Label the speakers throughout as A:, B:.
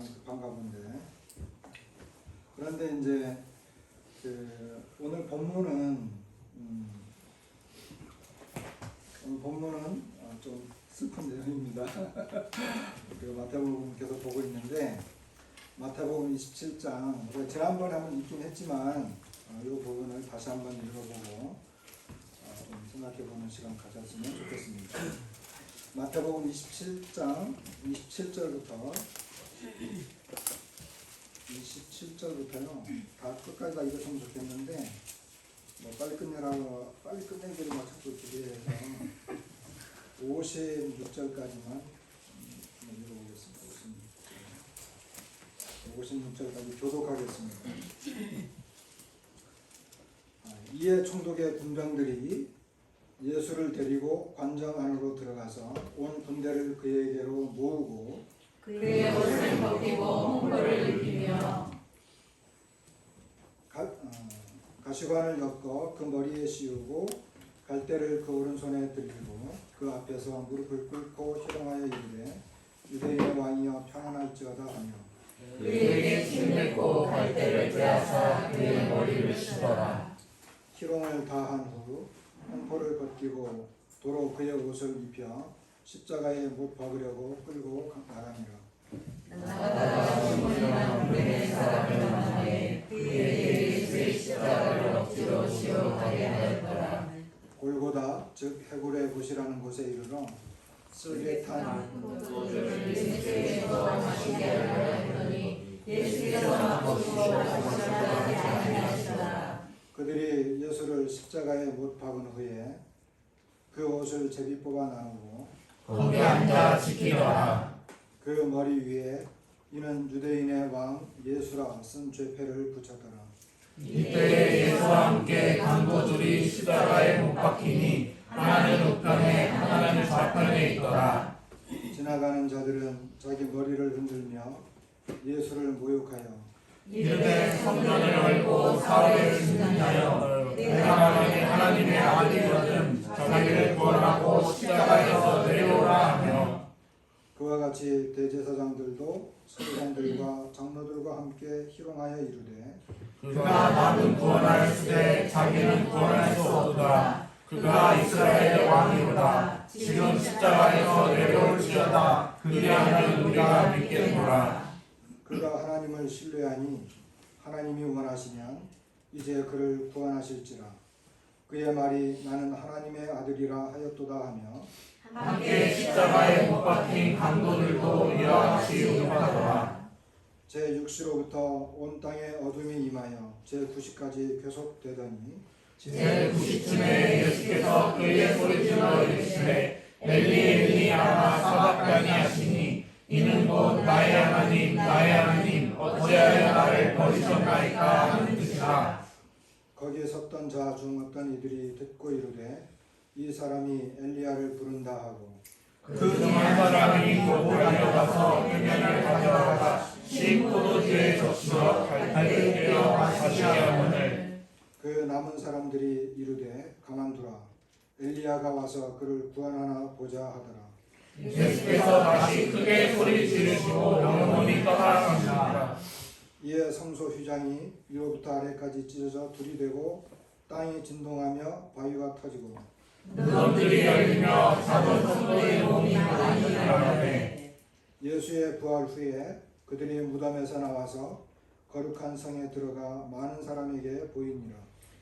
A: 급한가 본데. 그런데 이제 오늘 본문은 좀 슬픈 내용입니다. 우리가 마태복음 계속 보고 있는데 마태복음 27장 우리가 지난번에 한번 읽긴 했지만 이 부분을 다시 한번 읽어보고 좀 생각해보는 시간 가졌으면 좋겠습니다. 마태복음 27장 27절부터요. 다 끝까지 다 읽었으면 좋겠는데 빨리 끝내라고 빨리 끝내기를 자꾸 기대해서 56절까지만 읽어보겠습니다. 56절까지 교독하겠습니다. 이에 총독의 군병들이 예수를 데리고 관정 안으로 들어가서 온 군대를 그에게로 모으고
B: 그의 옷을 벗기고 홍보를 입히며
A: 가시관을 엮어 그 머리에 씌우고 갈대를 그 오른손에 들고 그 앞에서 무릎을 꿇고 희롱하여 이르되 유대인의 왕이여 평안할지어다 하며
B: 그에게 침뱉고 갈대를 빼앗아 그의 머리를 씻어라.
A: 희롱을 다한 후 홍포를 벗기고 도로 그의 옷을 입혀 십자가에 못 박으려고 끌고 나가니라.
B: 나다가 시몬이나 불행의 사람을 만나에 그에게 예수의 십자가를 억지로 씌워가게 하였더라.
A: 골고다 즉 해굴의 곳이라는 곳에 이르러 쓸개 탄
B: 소주를 예수께서 마시게 하려 했더니 예수께서 먹고 마시게 아니하시더라.
A: 그들이 예수를 십자가에 못 박은 후에 그 옷을 제비 뽑아 나누고
C: 거기 앉아 지키더라.
A: 그 머리 위에 이는 유대인의 왕 예수라 쓴 죄패를 붙였더라.
C: 이때 예수와 함께 강도들이 십자가에 못 박히니 하나는 우편에 하나는 좌편에 있더라.
A: 지나가는 자들은 자기 머리를 흔들며 예수를 모욕하여
C: 이르되 성전을 열고 사흘을 짓느냐여 내가 만약에 하나님의 아들이거든 자기를 구원하고 십자가에서 내려오라 하며
A: 그와 같이 대제사장들도 서기관들과 장로들과 함께 희롱하여 이르되
C: 그가 남은 구원할 수되 자기는 구원할 수 없도다. 그가 이스라엘의 왕이로다. 지금 십자가에서 내려올지어다. 그리하면 우리가 믿겠노라.
A: 그가 하나님을 신뢰하니 하나님이 원하시면 이제 그를 구원하실지라. 그의 말이 나는 하나님의 아들이라 하였도다 하며
C: 함께 십자가에 못 박힌 강도들도 이와 같이 응하더라.
A: 제6시로부터 온 땅에 어둠이 임하여 제9시까지 계속되더니
C: 제9시쯤에 예수께서 그의 소리질러 이르시되 엘리 엘리 라마 사박다니 하시니 이는 곧 나의 하나님 나의 하나님 어찌하여 나를 버리셨나이까 하는 뜻이라.
A: 거기에 섰던 자 중 어떤 이들이 듣고 이르되 이 사람이 엘리야를 부른다 하고
C: 그 중 한 사람이 목을 달려가서 표면을 가져다가 신 포도주에 적시어 갈대를 꿰어 다시 하거늘
A: 그 남은 사람들이 이르되 가만두라 엘리야가 와서 그를 구원하나 보자 하더라.
C: 예수께서 다시 크게 소리 지르시고 영혼이 떠나갑니다.
A: 이에 성소 휘장이 위로부터 아래까지 찢어져 둘이 되고 땅이 진동하며 바위가 터지고
C: 무덤들이 열리며 작은 성도의 몸이 많이 일어나네.
A: 예수의 부활 후에 그들이 무덤에서 나와서 거룩한 성에 들어가 많은 사람에게 보이니라.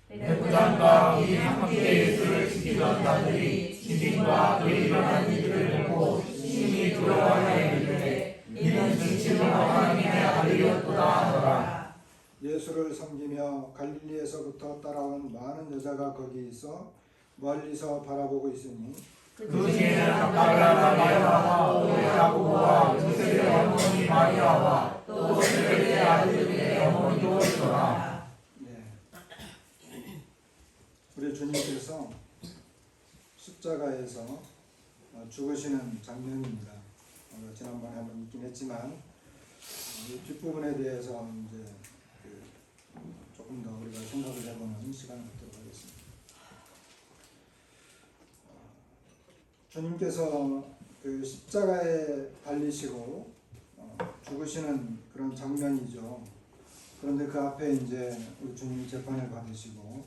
C: 백부장과 이 함께 예수를 지키던 자들이 지진과 그 일어난 일을 보고 심히 두려워하여 이르되 이는 진실로 하나님의 아들이었도다 하더라.
A: 예수를 섬기며 갈릴리에서부터 따라온 많은 여자가 거기 있어 멀리서 바라보고 있으니
C: 그 중에는 막달라 마리아와 또 야고보와 요셉의 어머니 마리아와 또 세베대의 아들들의 어머니도 있더라.
A: 우리 주님께서 십자가에서 죽으시는 장면입니다. 지난번에 한번 있긴 했지만 이 뒷부분에 대해서 이제 조금 더 우리가 생각을 해보는 시간을 갖도록 하겠습니다. 주님께서 그 십자가에 달리시고 죽으시는 그런 장면이죠. 그런데 그 앞에 이제 우리 주님이 재판을 받으시고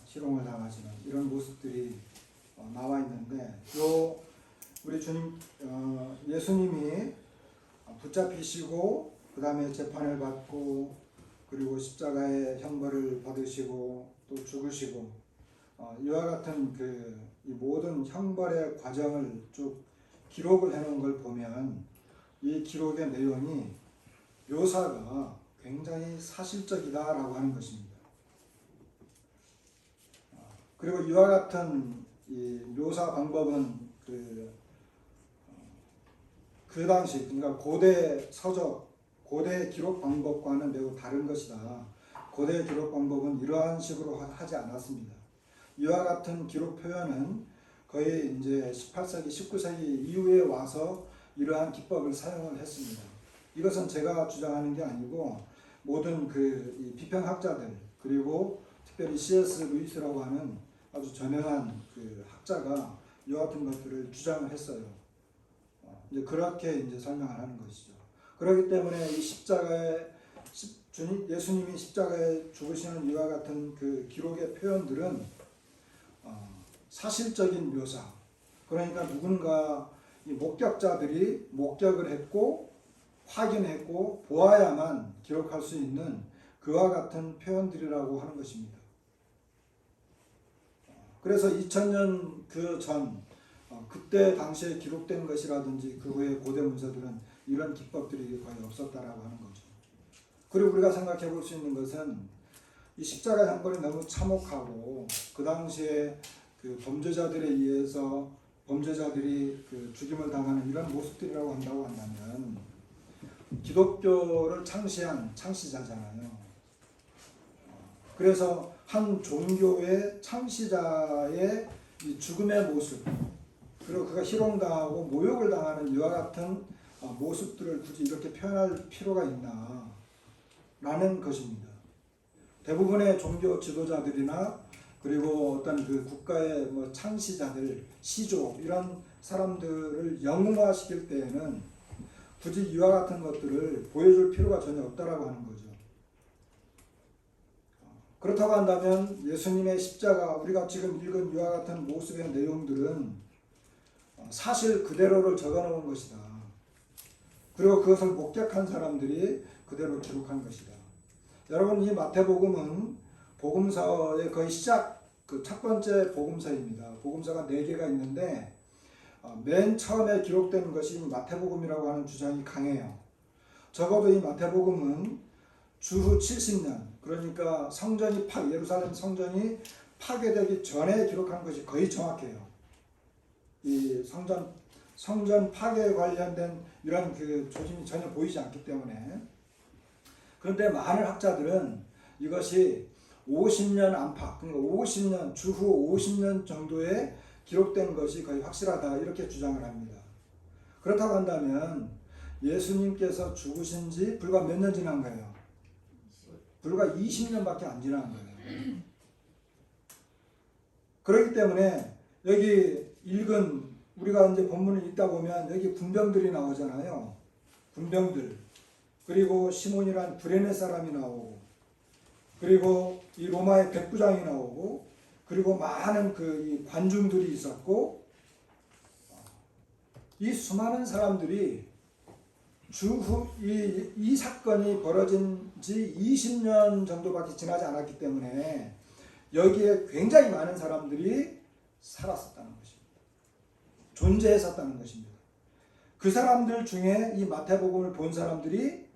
A: 희롱을 당하시는 이런 모습들이 나와 있는데, 요 우리 주님 예수님이 붙잡히시고 그 다음에 재판을 받고 그리고 십자가의 형벌을 받으시고 또 죽으시고 이와 같은 이 모든 형벌의 과정을 쭉 기록을 해놓은 걸 보면 이 기록의 내용이 묘사가 굉장히 사실적이다라고 하는 것입니다. 그리고 이와 같은 이 묘사 방법은 그 당시, 그러니까 고대 서적, 고대 기록 방법과는 매우 다른 것이다. 고대 기록 방법은 이러한 식으로 하지 않았습니다. 이와 같은 기록 표현은 거의 이제 18세기, 19세기 이후에 와서 이러한 기법을 사용을 했습니다. 이것은 제가 주장하는 게 아니고 모든 이 비평학자들, 그리고 특별히 C.S. 루이스라고 하는 아주 저명한 학자가 이와 같은 것들을 주장을 했어요. 이제 그렇게 이제 설명을 하는 것이죠. 그렇기 때문에 이 예수님이 십자가에 죽으시는 이와 같은 기록의 표현들은 사실적인 묘사, 그러니까 누군가 이 목격자들이 목격을 했고 확인했고 보아야만 기록할 수 있는 그와 같은 표현들이라고 하는 것입니다. 그래서 2000년 그때 당시에 기록된 것이라든지 그 후에 고대 문서들은 이런 기법들이 거의 없었다라고 하는 거죠. 그리고 우리가 생각해 볼 수 있는 것은 이 십자가 형벌이 너무 참혹하고 그 당시에 범죄자들에 의해서 범죄자들이 죽임을 당하는 이런 모습들이라고 한다고 한다면 기독교를 창시한 창시자잖아요. 그래서 한 종교의 창시자의 이 죽음의 모습, 그리고 그가 희롱당하고 모욕을 당하는 이와 같은 모습들을 굳이 이렇게 표현할 필요가 있나 라는 것입니다. 대부분의 종교 지도자들이나 그리고 어떤 국가의 창시자들, 시조 이런 사람들을 영웅화시킬 때에는 굳이 이와 같은 것들을 보여줄 필요가 전혀 없다라고 하는 거죠. 그렇다고 한다면 예수님의 십자가, 우리가 지금 읽은 이와 같은 모습의 내용들은 사실 그대로를 적어놓은 것이다. 그리고 그것을 목격한 사람들이 그대로 기록한 것이다. 여러분, 이 마태복음은 복음서의 거의 시작, 첫 번째 복음서입니다. 복음서가 4개가 있는데 맨 처음에 기록된 것이 마태복음이라고 하는 주장이 강해요. 적어도 이 마태복음은 주후 70년, 그러니까 예루살렘 성전이 파괴되기 전에 기록한 것이 거의 정확해요. 이 성전 파괴에 관련된 이런 조짐이 전혀 보이지 않기 때문에. 그런데 많은 학자들은 이것이 50년 안팎, 그러니까 50년, 주후 50년 정도에 기록된 것이 거의 확실하다, 이렇게 주장을 합니다. 그렇다고 한다면 예수님께서 죽으신 지 불과 몇 년 지난 거예요? 불과 20년밖에 안 지난 거예요. 그렇기 때문에 여기 우리가 이제 본문을 읽다 보면 여기 군병들이 나오잖아요. 군병들. 그리고 시몬이란 브레네 사람이 나오고, 그리고 이 로마의 백부장이 나오고, 그리고 많은 이 관중들이 있었고, 이 수많은 사람들이 주후 이 사건이 벌어진 지 20년 정도밖에 지나지 않았기 때문에 여기에 굉장히 많은 사람들이 살았었다는 것입니다. 존재했었다는 것입니다. 그 사람들 중에 이 마태복음을 본 사람들이,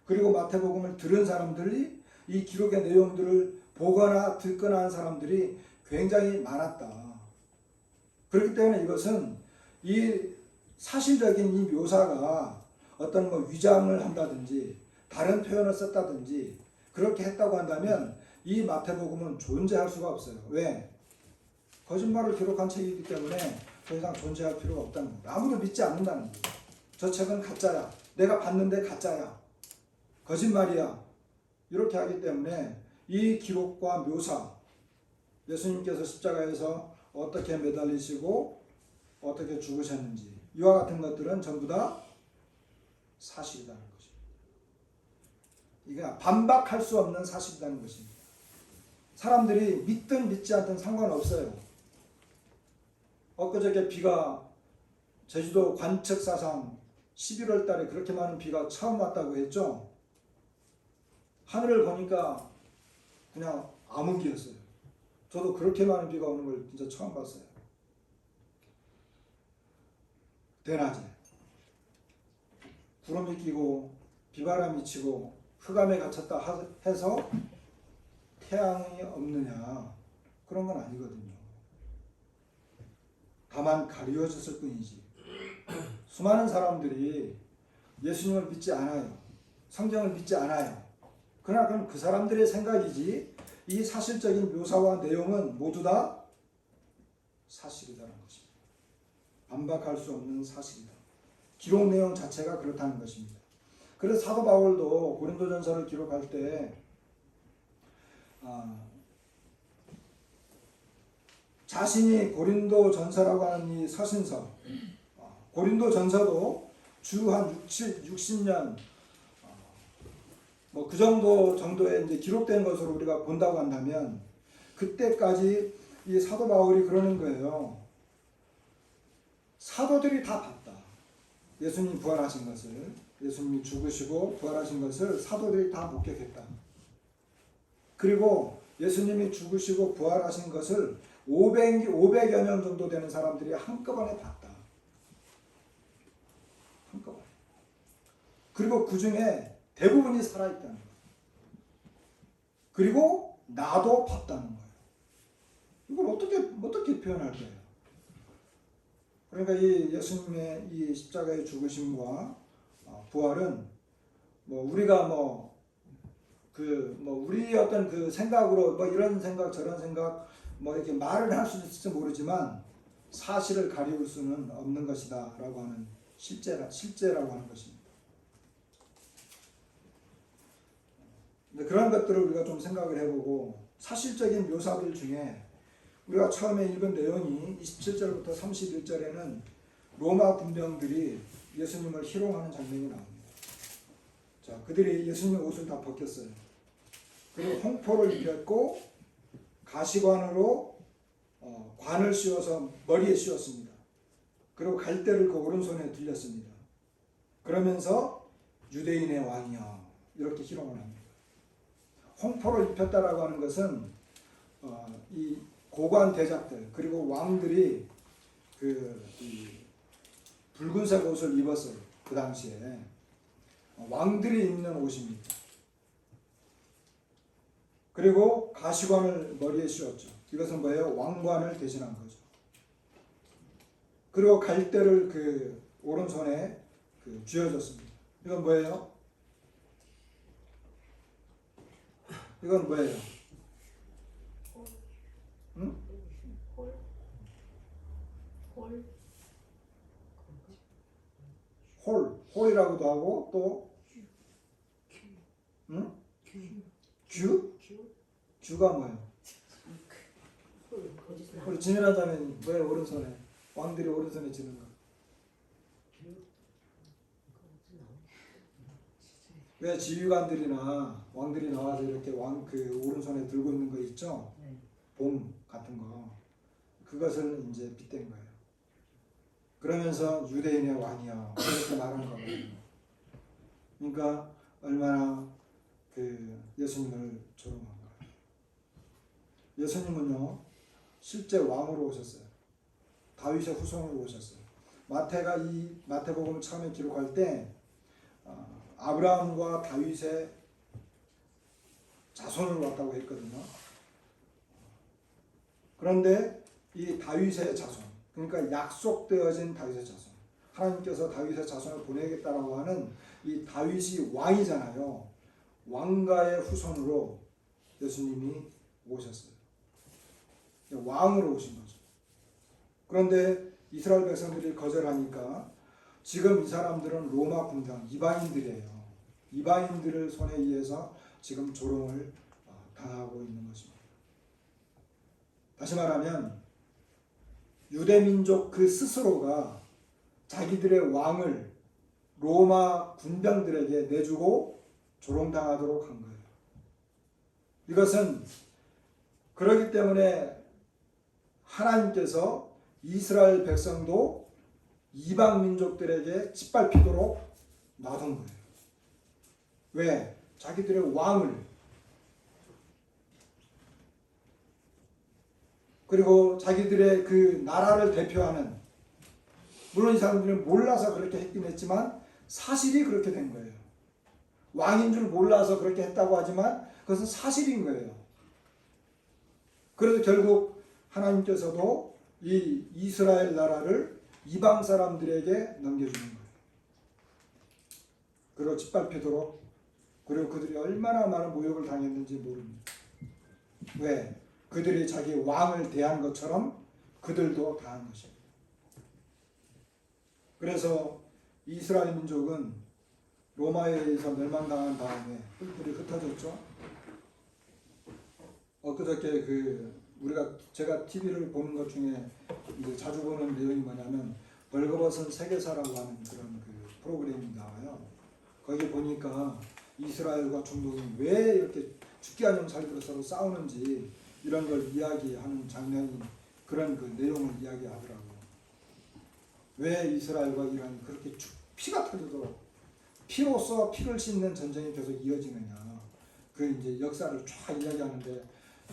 A: 그리고 마태복음을 들은 사람들이, 이 기록의 내용들을 보거나 듣거나 한 사람들이 굉장히 많았다. 그렇기 때문에 이것은 이 사실적인 이 묘사가 어떤 위장을 한다든지 다른 표현을 썼다든지 그렇게 했다고 한다면 이 마태복음은 존재할 수가 없어요. 왜? 거짓말을 기록한 책이기 때문에 더 이상 존재할 필요가 없다는 겁니다. 아무도 믿지 않는다는 거예요. 저 책은 가짜야. 내가 봤는데 가짜야. 거짓말이야. 이렇게 하기 때문에 이 기록과 묘사, 예수님께서 십자가에서 어떻게 매달리시고 어떻게 죽으셨는지, 이와 같은 것들은 전부 다 사실이라는 거예요. 이게 반박할 수 없는 사실이라는 것입니다. 사람들이 믿든 믿지 않든 상관없어요. 엊그저께 비가 제주도 관측사상 11월 달에 그렇게 많은 비가 처음 왔다고 했죠. 하늘을 보니까 그냥 암흑이었어요. 저도 그렇게 많은 비가 오는 걸 진짜 처음 봤어요. 대낮에 구름이 끼고 비바람이 치고 흑암에 갇혔다 해서 태양이 없느냐, 그런 건 아니거든요. 다만 가리워졌을 뿐이지. 수많은 사람들이 예수님을 믿지 않아요. 성경을 믿지 않아요. 그러나 그건 그 사람들의 생각이지, 이 사실적인 묘사와 내용은 모두 다 사실이라는 것입니다. 반박할 수 없는 사실이다. 기록 내용 자체가 그렇다는 것입니다. 그래서 사도 바울도 고린도전서를 기록할 때 자신이 고린도전서라고 하는 이 서신서, 고린도전서도 주 한 60년 뭐 그 정도의 이제 기록된 것으로 우리가 본다고 한다면, 그때까지 이 사도 바울이 그러는 거예요. 사도들이 다 봤다. 예수님이 부활하신 것을, 예수님이 죽으시고 부활하신 것을 사도들이 다 목격했다. 그리고 예수님이 죽으시고 부활하신 것을 500여 명 정도 되는 사람들이 한꺼번에 봤다. 한꺼번에. 그리고 그 중에 대부분이 살아있다는 거예요. 그리고 나도 봤다는 거예요. 이걸 어떻게 표현할 거예요? 그러니까 이 예수님의 이 십자가의 죽으심과 부활은 우리가 우리 어떤 그 생각으로 이런 생각 저런 생각 이렇게 말을 할 수 있을지 모르지만 사실을 가리울 수는 없는 것이다라고 하는 실제라고 하는 것입니다. 그런 것들을 우리가 좀 생각을 해보고, 사실적인 묘사들 중에 우리가 처음에 읽은 내용이 27절부터 31절에는 로마 군병들이 예수님을 희롱하는 장면이 나옵니다. 자, 그들이 예수님의 옷을 다 벗겼어요. 그리고 홍포를 입혔고 가시관으로 관을 씌워서 머리에 씌웠습니다. 그리고 갈대를 그 오른손에 들렸습니다. 그러면서 유대인의 왕이여, 이렇게 희롱을 합니다. 홍포를 입혔다라고 하는 것은 이 고관 대작들 그리고 왕들이 이 붉은색 옷을 입었어요. 그 당시에 왕들이 입는 옷입니다. 그리고 가시관을 머리에 씌웠죠. 이것은 뭐예요? 왕관을 대신한 거죠. 그리고 갈대를 그 오른손에 쥐어줬습니다. 이건 뭐예요? 이건 뭐예요? 응? 홀이라고도 하고 또 응? 규가 뭐예요? 우리 지내라자면 왜 오른손에, 왕들이 오른손에 쥐는 거? 왜 지휘관들이나 왕들이 나와서 이렇게 그 오른손에 들고 있는 거 있죠? 봉 같은 거. 그것을 이제 빗댄 거예요. 그러면서 유대인의 왕이여, 이렇게 말한 거거든요. 그러니까 얼마나 예수님을 조롱한 거예요. 예수님은요, 실제 왕으로 오셨어요. 다윗의 후손으로 오셨어요. 마태가 이 마태복음을 처음에 기록할 때 아브라함과 다윗의 자손으로 왔다고 했거든요. 그런데 이 다윗의 자손, 그러니까 약속되어진 다윗의 자손, 하나님께서 다윗의 자손을 보내겠다라고 하는 이 다윗이 왕이잖아요. 왕가의 후손으로 예수님이 오셨어요. 왕으로 오신 거죠. 그런데 이스라엘 백성들이 거절하니까 지금 이 사람들은 로마 군병, 이방인들이에요. 이방인들을 손에 의해서 지금 조롱을 당하고 있는 것입니다. 다시 말하면 유대민족 그 스스로가 자기들의 왕을 로마 군병들에게 내주고 조롱당하도록 한 거예요. 이것은 그렇기 때문에 하나님께서 이스라엘 백성도 이방 민족들에게 짓밟히도록 놔둔 거예요. 왜? 자기들의 왕을, 그리고 자기들의 그 나라를 대표하는, 물론 이 사람들은 몰라서 그렇게 했긴 했지만 사실이 그렇게 된 거예요. 왕인 줄 몰라서 그렇게 했다고 하지만 그것은 사실인 거예요. 그래서 결국 하나님께서도 이 이스라엘 나라를 이방 사람들에게 넘겨주는 거예요. 그리고 짓밟히도록, 그리고 그들이 얼마나 많은 모욕을 당했는지 모릅니다. 왜? 그들이 자기 왕을 대한 것처럼 그들도 당한 것입니다. 그래서 이스라엘 민족은 로마에 의해서 멸망당한 다음에 뿔뿔이 흩어졌죠. 엊그저께 제가 TV를 보는 것 중에 이제 자주 보는 내용이 뭐냐면 벌거벗은 세계사라고 하는 그런 그 프로그램이 나와요. 거기 보니까 이스라엘과 중동이 왜 이렇게 죽기 아니면 살기로 서로 싸우는지 이런 걸 이야기하는 장면이, 그런 그 내용을 이야기하더라고요. 왜 이스라엘과 이란이 그렇게 피가 터지도록, 피로써 피를 씻는 전쟁이 계속 이어지느냐. 그 이제 역사를 쫙 이야기하는데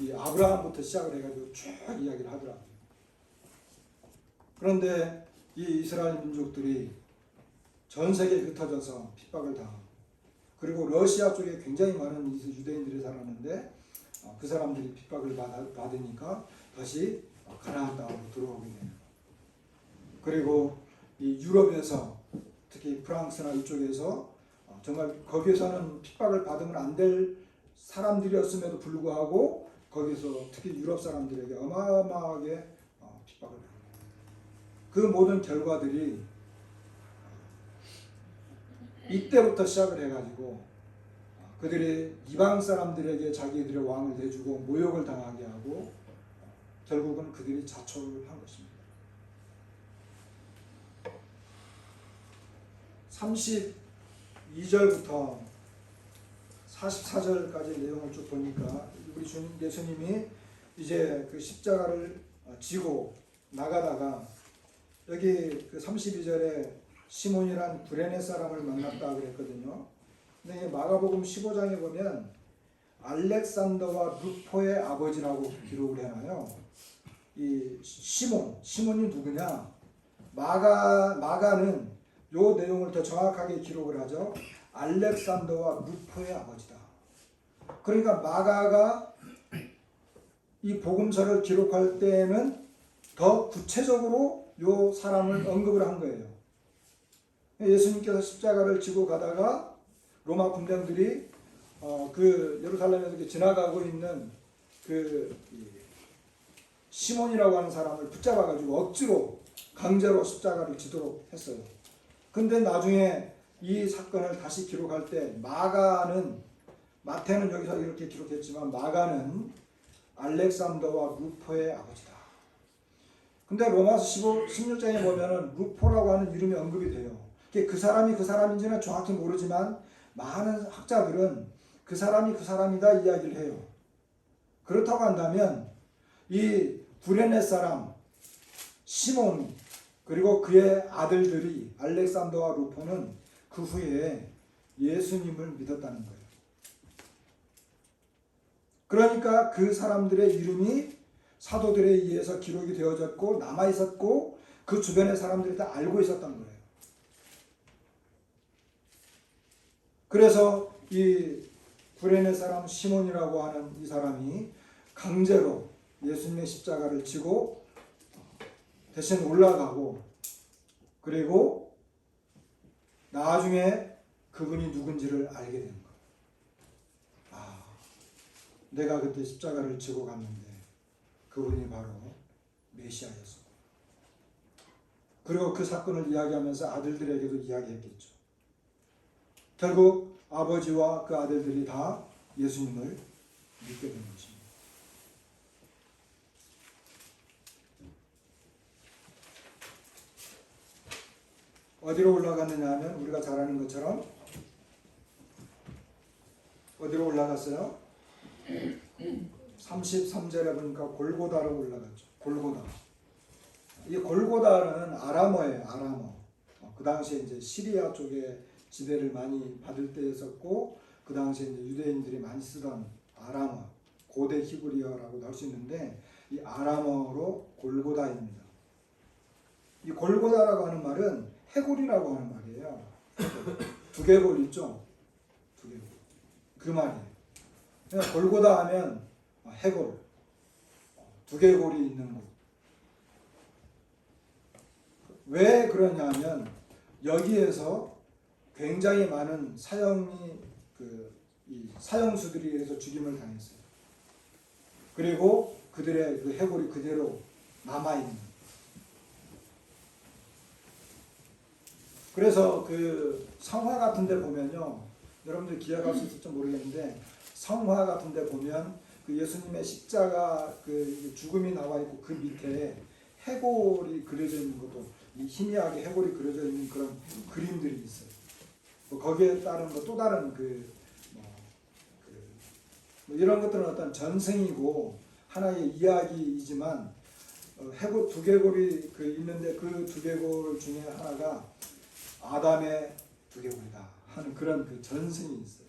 A: 이 아브라함부터 시작을 해가지고 쭉 이야기를 하더라고요. 그런데 이 이스라엘 민족들이 전 세계에 흩어져서 핍박을 당하고, 그리고 러시아 쪽에 굉장히 많은 유대인들이 살았는데 그 사람들이 핍박을 받으니까 다시 가나안 땅으로 들어오게 돼요. 그리고 이 유럽에서, 특히 프랑스나 이쪽에서 정말 거기에서는 핍박을 받으면 안 될 사람들이었음에도 불구하고 거기서 특히 유럽 사람들에게 어마어마하게 핍박을 받는 거예요. 그 모든 결과들이 이때부터 시작을 해가지고 그들이 이방 사람들에게 자기들의 왕을 내주고 모욕을 당하게 하고 결국은 그들이 자초를 한 것입니다. 32절부터 44절까지 내용을 쭉 보니까 우리 주님 예수님이 이제 그 십자가를 지고 나가다가 여기 그 32절에 시몬이란 구레네 사람을 만났다 그랬거든요. 근데 마가복음 15장에 보면 알렉산더와 루포의 아버지라고 기록을 해놔요. 이 시몬이 누구냐? 마가는 요 내용을 더 정확하게 기록을 하죠. 알렉산더와 루포의 아버지다. 그러니까 마가가 이 복음서를 기록할 때에는 더 구체적으로 요 사람을 언급을 한 거예요. 예수님께서 십자가를 지고 가다가 로마 군병들이 그 예루살렘에서 이렇게 지나가고 있는 그 시몬이라고 하는 사람을 붙잡아가지고 억지로 강제로 십자가를 지도록 했어요. 근데 나중에 이 사건을 다시 기록할 때 마태는 여기서 이렇게 기록했지만 마가는 알렉산더와 루포의 아버지다. 근데 로마서 16장에 보면은 루포라고 하는 이름이 언급이 돼요. 그 사람인지는 정확히 모르지만 많은 학자들은 그 사람이 그 사람이다 이야기를 해요. 그렇다고 한다면 이 구레네 사람 시몬 그리고 그의 아들들이 알렉산더와 루포는 그 후에 예수님을 믿었다는 거예요. 그러니까 그 사람들의 이름이 사도들에 의해서 기록이 되어졌고 남아있었고 그 주변의 사람들이 다 알고 있었던 거예요. 그래서 이 구레네 사람 시몬이라고 하는 이 사람이 강제로 예수님의 십자가를 지고 대신 올라가고 그리고 나중에 그분이 누군지를 알게 된 거예요. 내가 그때 십자가를 지고 갔는데 그분이 바로 메시아였어. 그리고 그 사건을 이야기하면서 아들들에게도 이야기했겠죠. 결국 아버지와 그 아들들이 다 예수님을 믿게 된 것입니다. 어디로 올라갔느냐 하면 우리가 잘 아는 것처럼 어디로 올라갔어요? 33절에 보니까 골고다로 올라갔죠. 골고다. 이 골고다는 아람어예요. 아람어. 그 당시에 이제 시리아 쪽에 지배를 많이 받을 때였었고, 그 당시에 이제 유대인들이 많이 쓰던 아람어, 고대 히브리어라고도 할 수 있는데, 이 아람어로 골고다입니다. 이 골고다라고 하는 말은 해골이라고 하는 말이에요. 두개골 있죠? 두개골. 그 말이에요. 그냥 골고다 하면 해골, 두개골이 있는 곳. 왜 그러냐면 여기에서 굉장히 많은 이 사형수들에 의해서 죽임을 당했어요. 그리고 그들의 그 해골이 그대로 남아있는. 그래서 그 성화 같은 데 보면요, 여러분들 기억할 수 있을지 모르겠는데, 성화 같은 데 보면 그 예수님의 십자가 그 죽음이 나와 있고 그 밑에 해골이 그려져 있는 것도, 이 희미하게 해골이 그려져 있는 그런 그림들이 있어요. 거기에 따른 또 다른 이런 것들은 어떤 전승이고 하나의 이야기이지만, 해골 두개골이 있는데 그 두개골 중에 하나가 아담의 두개골이다 하는 그런 그 전승이 있어요.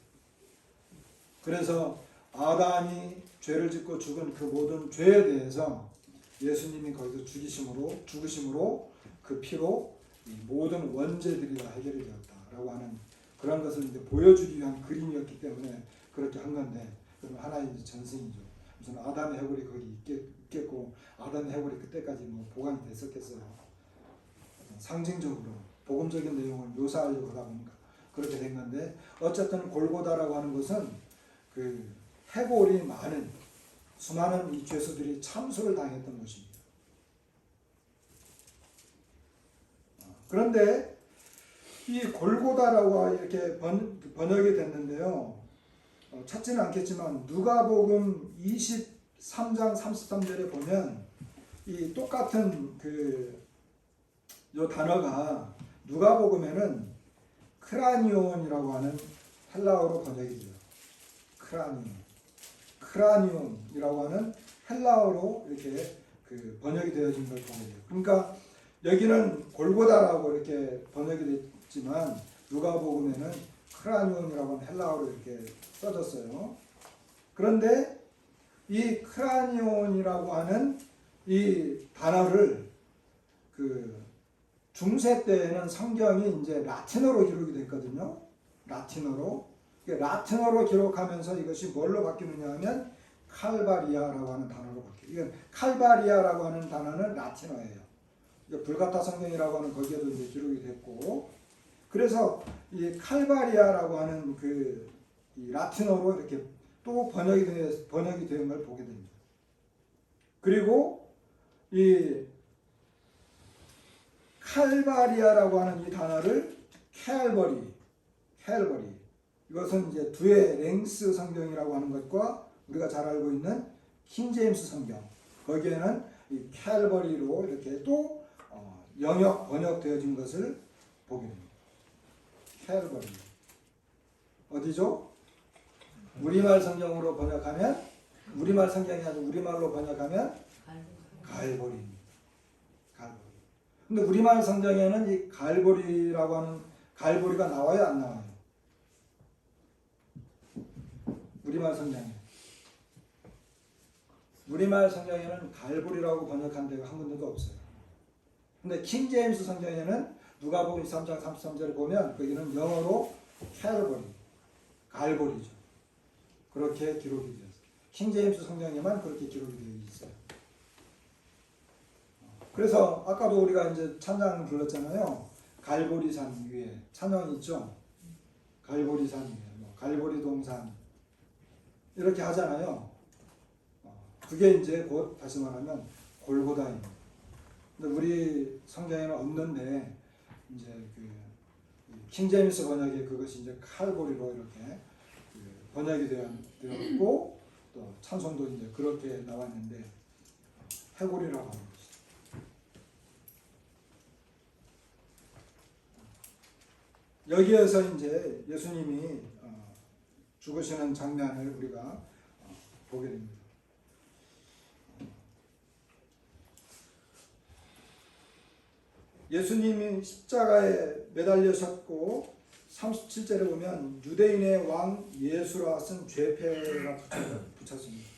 A: 그래서 아담이 죄를 짓고 죽은 그 모든 죄에 대해서 예수님이 거기서 죽으심으로 그 피로 이 모든 원죄들이 다 해결이 되었다라고 하는 그런 것을 이제 보여주기 위한 그림이었기 때문에 그렇게 한 건데, 그럼 하나의 전승이죠. 무슨 아담의 해골이 거기 있겠고 아담의 해골이 그때까지 보관이 됐었겠어요. 상징적으로 복음적인 내용을 묘사하려고 하다 보니까 그렇게 된 건데, 어쨌든 골고다라고 하는 것은 그 해골이 많은 수많은 이 죄수들이 참수를 당했던 곳입니다. 그런데 이 골고다라고 이렇게 번역이 됐는데요, 찾지는 않겠지만 누가복음 23장 33절에 보면 이 똑같은 요 단어가 누가복음에는 크라니온이라고 하는 헬라어로 번역이 돼요. 크라니온이라고 하는 헬라어로 이렇게 번역이 되어진 걸 보게 돼요. 그러니까 여기는 골고다라고 이렇게 번역이 됐지만 누가복음에는 크라니온이라고 하는 헬라어로 이렇게 써졌어요. 그런데 이 크라니온이라고 하는 이 단어를 중세 때에는 성경이 이제 라틴어로 기록이 됐거든요. 라틴어로 기록하면서 이것이 뭘로 바뀌느냐 하면 칼바리아라고 하는 단어로 바뀌어요. 이건 칼바리아라고 하는 단어는 라틴어예요. 불가타 성경이라고 하는 거기에도 이제 기록이 됐고, 그래서 이 칼바리아라고 하는 이 라틴어로 이렇게 또 번역이 된 걸 보게 됩니다. 그리고 이 칼바리아라고 하는 이 단어를 캘버리, 이것은 이제 두의 랭스 성경이라고 하는 것과 우리가 잘 알고 있는 킹제임스 성경, 거기에는 이 캘버리로 이렇게 또 영역 번역되어진 것을 보게 됩니다. 캘버리 어디죠? 우리말 성경으로 번역하면, 우리말 성경이 아니고 우리말로 번역하면 갈보리입니다. 근데 우리말 성경에는 이 갈보리라고 하는 갈보리가 나와요, 안 나와요? 우리말 성경에는 갈보리라고 번역한 데가 한 군데도 없어요. 근데 킹제임스 성경에는 누가복음 23장 33절에 보면 거기는 영어로 캘버리, 갈보리죠. 그렇게 기록이 되었어요. 킹제임스 성경에만 그렇게 기록이 되어 있어요. 그래서 아까도 우리가 이제 찬양 불렀잖아요. 갈보리산 위에 찬양이 있죠. 갈보리산 위에, 갈보리 동산 이렇게 하잖아요. 그게 이제 곧 다시 말하면 골고다입니다. 근데 우리 성경에는 없는데 이제 킹제임스 번역에 그것이 이제 칼보리로 이렇게 번역이 되었고, 또 찬송도 이제 그렇게 나왔는데 해골이라고 하는 것이죠. 여기에서 이제 예수님이 죽으시는 장면을 우리가 보게 됩니다. 예수님이 십자가에 매달리셨고 37절에 보면 유대인의 왕 예수라 쓴 죄패가 붙였습니다.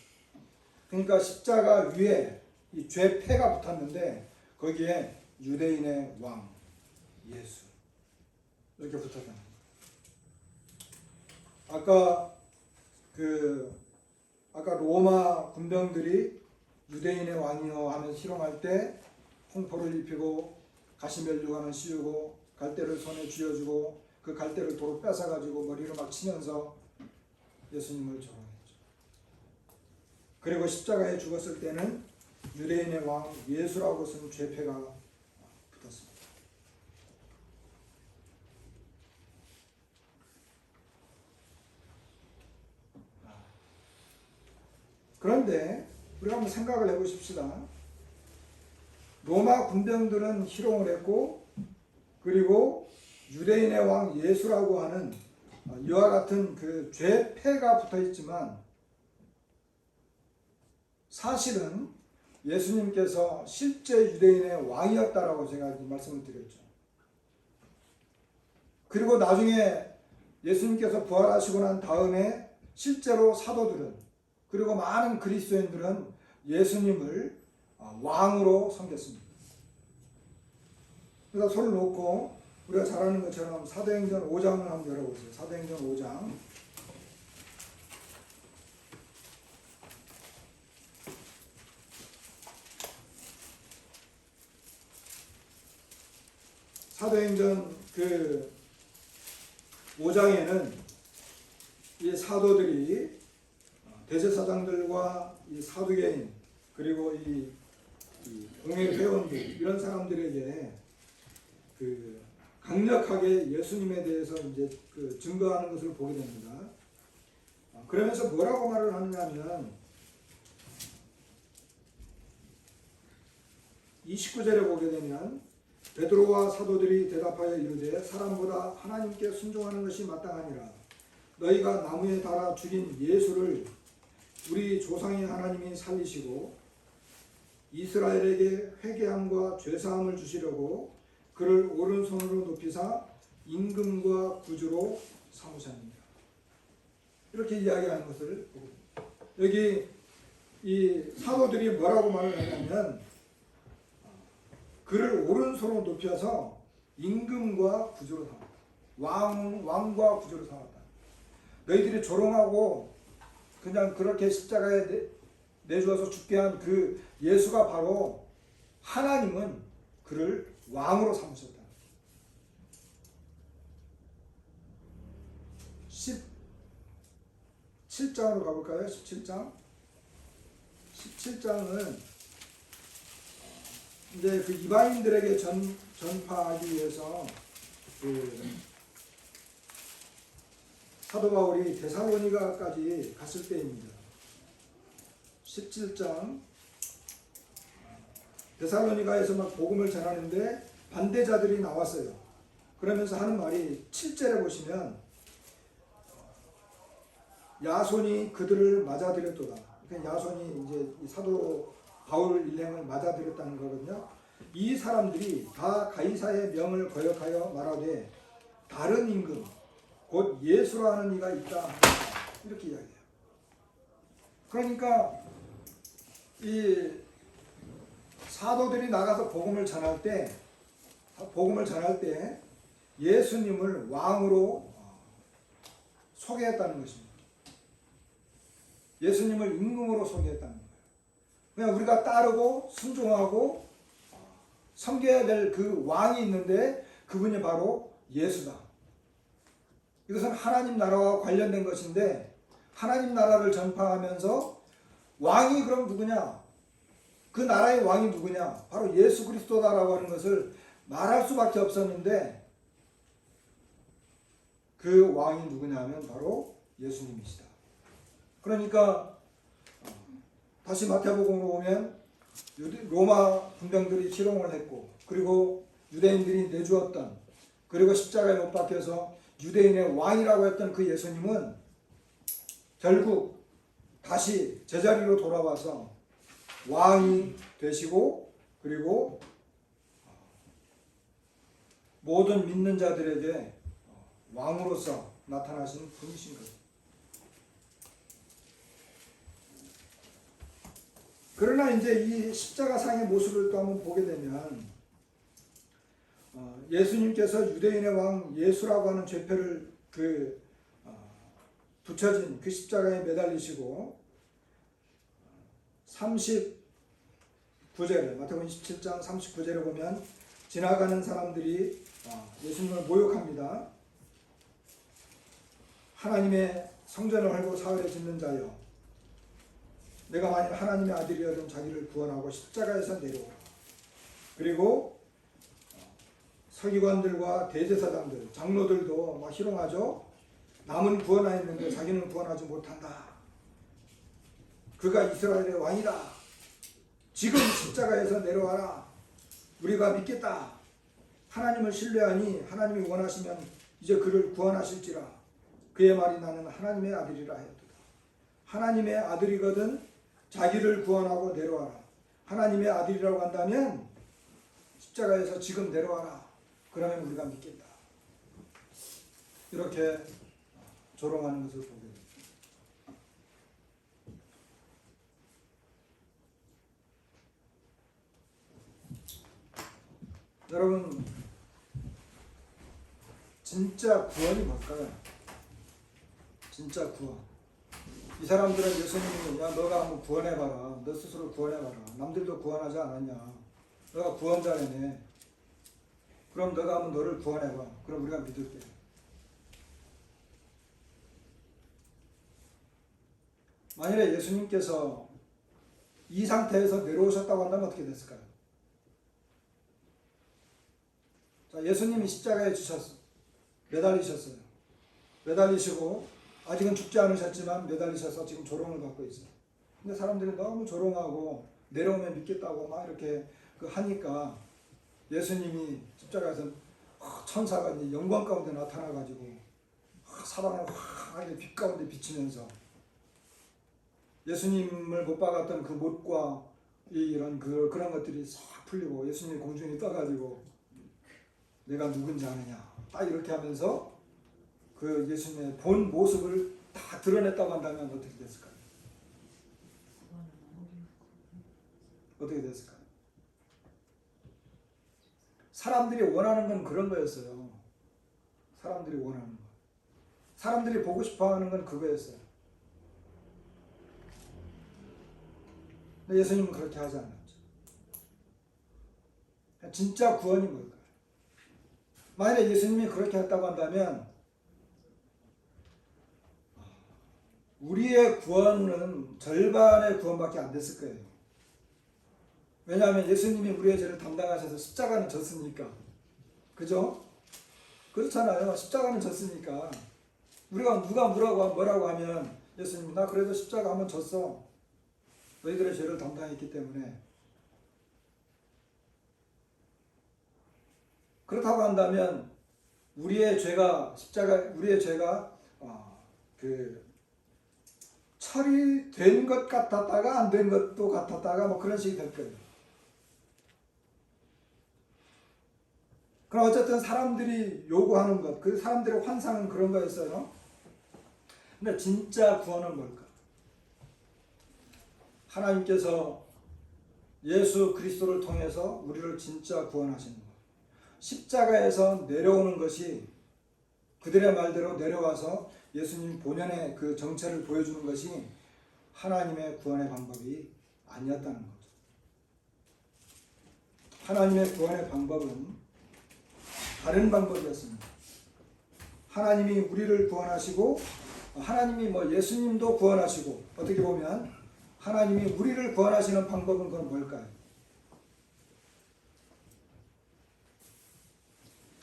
A: 그러니까 십자가 위에 이 죄패가 붙었는데 거기에 유대인의 왕 예수 이렇게 붙었다. 아까 로마 군병들이 유대인의 왕이여 하면서 희롱할 때 홍포를 입히고 가시멜류관을 씌우고 갈대를 손에 쥐어주고 그 갈대를 도로 뺏어가지고 머리를 막 치면서 예수님을 조롱했죠. 그리고 십자가에 죽었을 때는 유대인의 왕 예수라고 쓴 죄패가 붙었습니다. 그런데 우리가 한번 생각을 해보십시다. 로마 군병들은 희롱을 했고 그리고 유대인의 왕 예수라고 하는 이와 같은 그 죄패가 붙어있지만 사실은 예수님께서 실제 유대인의 왕이었다라고 제가 말씀을 드렸죠. 그리고 나중에 예수님께서 부활하시고 난 다음에 실제로 사도들은 그리고 많은 그리스도인들은 예수님을 왕으로 섬겼습니다. 그래서 손을 놓고 우리가 잘 아는 것처럼 사도행전 5장을 한번 열어보세요. 사도행전 5장. 사도행전 그 5장에는 이 사도들이 대제사장들과 이 사두개인 그리고 이 공회 회원들 이런 사람들에게 그 강력하게 예수님에 대해서 이제 그 증거하는 것을 보게 됩니다. 그러면서 뭐라고 말을 하느냐면 29절에 보게 되면 베드로와 사도들이 대답하여 이르되 사람보다 하나님께 순종하는 것이 마땅하니라. 너희가 나무에 달아 죽인 예수를 우리 조상의 하나님이 살리시고 이스라엘에게 회개함과 죄사함을 주시려고 그를 오른손으로 높이사 임금과 구주로 삼으셨느니라. 이렇게 이야기하는 것을 보고 여기 이 사도들이 뭐라고 말을 하냐면 그를 오른손으로 높여서 임금과 구주로 삼았다. 왕과 구주로 삼았다. 너희들이 조롱하고 그냥 그렇게 십자가에 내주어서 죽게 한 그 예수가 바로 하나님은 그를 왕으로 삼으셨다. 17장으로 가볼까요? 17장. 17장은 이제 그 이방인들에게 전파하기 위해서 그 사도 바울이 데살로니가까지 갔을 때입니다. 17장 데살로니가에서 막 복음을 전하는데 반대자들이 나왔어요. 그러면서 하는 말이 7절에 보시면 야손이 그들을 맞아들였도다. 그러니까 야손이 이제 사도 바울 일행을 맞아들였다는 거거든요. 이 사람들이 다 가이사의 명을 거역하여 말하되 다른 임금 곧 예수라 하는 이가 있다. 이렇게 이야기해요. 그러니까 이 사도들이 나가서 복음을 전할 때 예수님을 왕으로 소개했다는 것입니다. 예수님을 임금으로 소개했다는 거예요. 그냥 우리가 따르고 순종하고 섬겨야 될 그 왕이 있는데 그분이 바로 예수다. 이것은 하나님 나라와 관련된 것인데 하나님 나라를 전파하면서 왕이 그럼 누구냐? 그 나라의 왕이 누구냐? 바로 예수 그리스도다라고 하는 것을 말할 수밖에 없었는데 그 왕이 누구냐 하면 바로 예수님이시다. 그러니까 다시 마태복음으로 보면 로마 군병들이 희롱을 했고 그리고 유대인들이 내주었던 그리고 십자가에 못 박혀서 유대인의 왕이라고 했던 그 예수님은 결국 다시 제자리로 돌아와서 왕이 되시고 그리고 모든 믿는 자들에게 왕으로서 나타나신 분이신 거예요. 그러나 이제 이 십자가상의 모습을 또 한번 보게 되면 예수님께서 유대인의 왕 예수라고 하는 죄표를 붙여진 그 십자가에 매달리시고 39절에 마태복음 17장 39절에 보면 지나가는 사람들이 예수님을 모욕합니다. 하나님의 성전을 헐고 사흘에 짓는 자여, 내가 만일 하나님의 아들이여든 자기를 구원하고 십자가에서 내려오라. 그리고 서기관들과 대제사장들, 장로들도 막 희롱하죠. 남은 구원하였는데 자기는 구원하지 못한다. 그가 이스라엘의 왕이다. 지금 십자가에서 내려와라. 우리가 믿겠다. 하나님을 신뢰하니 하나님이 원하시면 이제 그를 구원하실지라. 그의 말이 나는 하나님의 아들이라 하였도다. 하나님의 아들이거든 자기를 구원하고 내려와라. 하나님의 아들이라고 한다면 십자가에서 지금 내려와라. 그러면 우리가 믿겠다. 이렇게 조롱하는 것을 보게 됩니다. 여러분, 진짜 구원이 뭘까요? 진짜 구원. 이 사람들은 예수님이 야 너가 한번 구원해봐라. 너 스스로 구원해봐라. 남들도 구원하지 않았냐. 너가 구원자라네. 그럼 너가 한번 너를 구원해봐. 그럼 우리가 믿을게. 만일에 예수님께서 이 상태에서 내려오셨다고 한다면 어떻게 됐을까요? 자, 예수님이 십자가에 매달리셨어요. 매달리시고 아직은 죽지 않으셨지만 매달리셔서 지금 조롱을 받고 있어요. 근데 사람들이 너무 조롱하고 내려오면 믿겠다고 막 이렇게 하니까 예수님이 십자가에서 천사가 영광 가운데 나타나가지고 사방을 화하게 빛 가운데 비치면서 예수님을 못 박았던 그 못과 이런 그런 것들이 싹 풀리고 예수님이 공중에 떠가지고 내가 누군지 아느냐 딱 이렇게 하면서 그 예수님의 본 모습을 다 드러냈다고 한다면 어떻게 됐을까요? 어떻게 됐을까요? 사람들이 원하는 건 그런 거였어요. 사람들이 원하는 거. 사람들이 보고 싶어 하는 건 그거였어요. 근데 예수님은 그렇게 하지 않았죠. 진짜 구원이 뭘까요? 만약에 예수님이 그렇게 했다고 한다면 우리의 구원은 절반의 구원밖에 안 됐을 거예요. 왜냐하면 예수님이 우리의 죄를 담당하셔서 십자가는 졌으니까. 그죠? 그렇잖아요. 십자가는 졌으니까. 우리가 누가 뭐라고 하면 예수님이 나 그래도 십자가 한번 졌어. 너희들의 죄를 담당했기 때문에. 그렇다고 한다면 우리의 죄가 처리된 것 같았다가 안 된 것도 같았다가 뭐 그런 식이 될 거예요. 그럼 어쨌든 사람들이 요구하는 것, 그 사람들의 환상은 그런 거였어요. 근데 진짜 구원은 뭘까? 하나님께서 예수 그리스도를 통해서 우리를 진짜 구원하시는 것. 십자가에서 내려오는 것이 그들의 말대로 내려와서 예수님 본연의 그 정체를 보여주는 것이 하나님의 구원의 방법이 아니었다는 거죠. 하나님의 구원의 방법은 다른 방법이었습니다. 하나님이 우리를 구원하시고 하나님이 예수님도 구원하시고 어떻게 보면 하나님이 우리를 구원하시는 방법은 그건 뭘까요?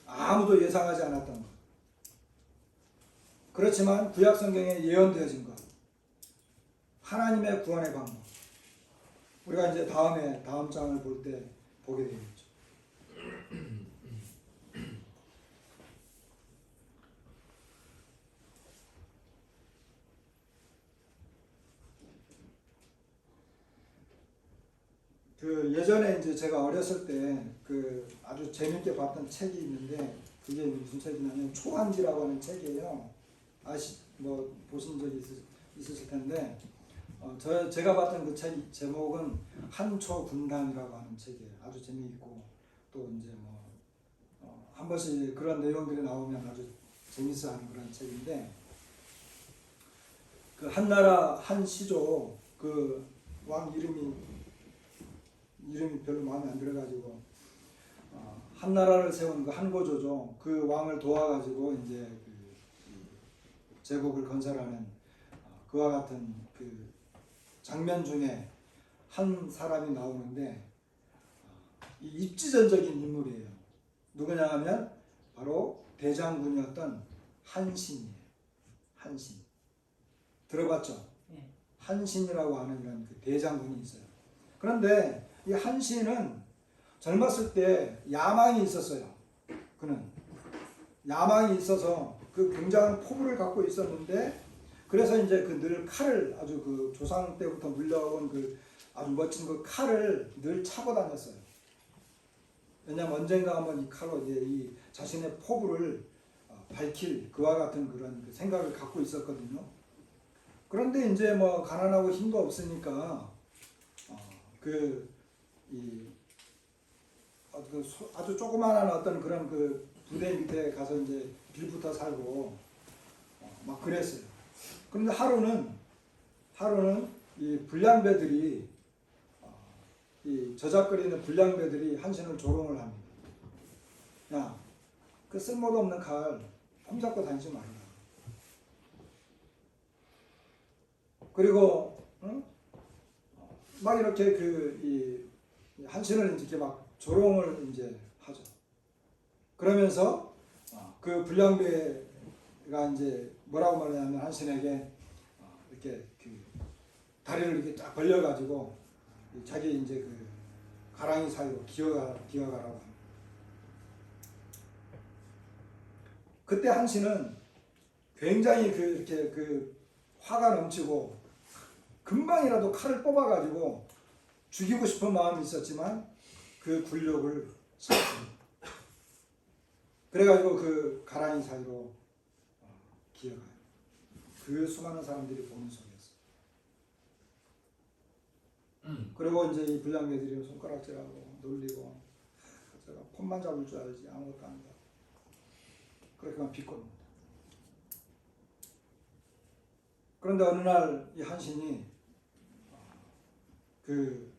A: 아무도 예상하지 않았던 것. 그렇지만 구약 성경에 예언되어진 것. 하나님의 구원의 방법. 우리가 이제 다음 장을 볼 때 보게 되겠죠. 그 예전에 이제 제가 어렸을 때 그 아주 재밌게 봤던 책이 있는데 그게 무슨 책이냐면 초한지라고 하는 책이에요. 뭐 보신 적이 있으실 텐데 제가 봤던 그 책 제목은 한초 군단이라고 하는 책이에요. 아주 재미있고 또 이제 뭐 한 번씩 그런 내용들이 나오면 아주 재밌어하는 그런 책인데 그 한나라 한 시조 그 왕 이름이 별로 마음에 안 들어가지고 한나라를 세운 그 한고조죠. 그 왕을 도와가지고 이제 그 제국을 건설하는 그와 같은 그 장면 중에 한 사람이 나오는데 이 입지전적인 인물이에요. 누구냐 하면 바로 대장군이었던 한신이에요. 한신. 들어봤죠?
B: 네.
A: 한신이라고 하는 이런 그 대장군이 있어요. 그런데 이 한신은 젊었을 때 야망이 있었어요. 그는 야망이 있어서 그 굉장한 포부를 갖고 있었는데 그래서 이제 그 늘 칼을 아주 그 조상 때부터 물려온 그 아주 멋진 그 칼을 늘 차고 다녔어요. 왜냐하면 언젠가 한번 이 칼로 이제 이 자신의 포부를 밝힐 그와 같은 그런 그 생각을 갖고 있었거든요. 그런데 이제 뭐 가난하고 힘도 없으니까 아주 조그마한 어떤 그런 그 부대 밑에 가서 이제 빌부터 살고 막 그랬어요. 그런데 하루는 이 불량배들이 이 저작거리는 불량배들이 한신을 조롱을 합니다. 야, 그 쓸모도 없는 칼 폼잡고 다니지 말라. 그리고 막 이렇게 이 한신을 이렇게 막 조롱을 이제 하죠. 그러면서 그 불량배가 이제 뭐라고 말하냐면 한신에게 이렇게 그 다리를 이렇게 딱 벌려가지고 자기 이제 그 가랑이 사이로 기어가라고 합니다. 그때 한신은 굉장히 이렇게 그 화가 넘치고 금방이라도 칼을 뽑아가지고 죽이고 싶은 마음이 있었지만 그 굴욕을 참습니다. 그래가지고 그 가랑이 사이로 기어가요. 그 수많은 사람들이 보는 속에서. 그리고 이제 이 불량배들이 손가락질하고 놀리고 제가 폰만 잡을 줄 알지 아무것도 안 한다. 그렇게만 비꼬는 거다. 그런데 어느 날 이 한신이 그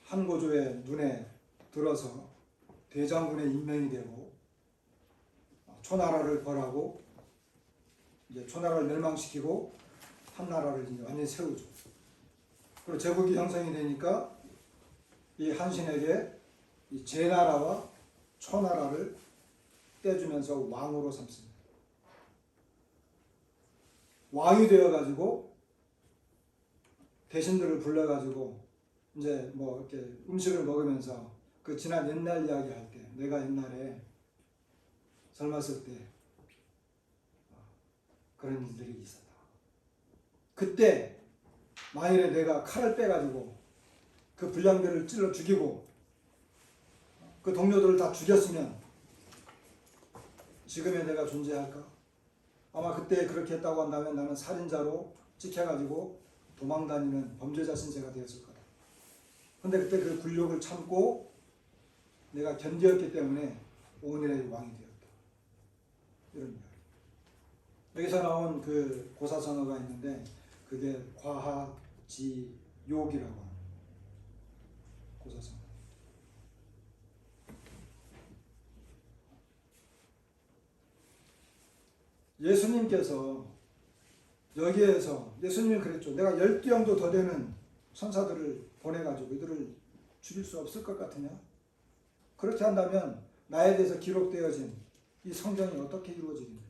A: 한고조의 눈에 들어서 대장군에 임명이 되고 초나라를 벌하고 이제 초나라를 멸망시키고 한나라를 이제 완전히 세우죠. 그리고 제국이 형성이 되니까 이 한신에게 이 제나라와 초나라를 떼주면서 왕으로 삼습니다. 왕이 되어가지고 대신들을 불러가지고 이제 뭐 이렇게 음식을 먹으면서 그 지난 옛날 이야기 할 때 내가 옛날에 젊었을 때 그런 일들이 있었다. 그때 만일에 내가 칼을 빼가지고 그 불량배를 찔러 죽이고 그 동료들을 다 죽였으면 지금의 내가 존재할까? 아마 그때 그렇게 했다고 한다면 나는 살인자로 찍혀가지고 도망다니는 범죄자 신세가 되었을 거다. 근데 그때 그 굴욕을 참고 내가 견디었기 때문에 오늘의 왕이 되었다. 이런 이야기. 여기서 나온 그 고사성어가 있는데 그게 과하지욕이라고 하는 고사성어. 예수님께서 여기에서 예수님이 그랬죠. 내가 10귀형도 더 되는 천사들을 보내가지고 이들을 죽일 수 없을 것 같으냐? 그렇게 한다면 나에 대해서 기록되어진 이 성경이 어떻게 이루어지겠냐?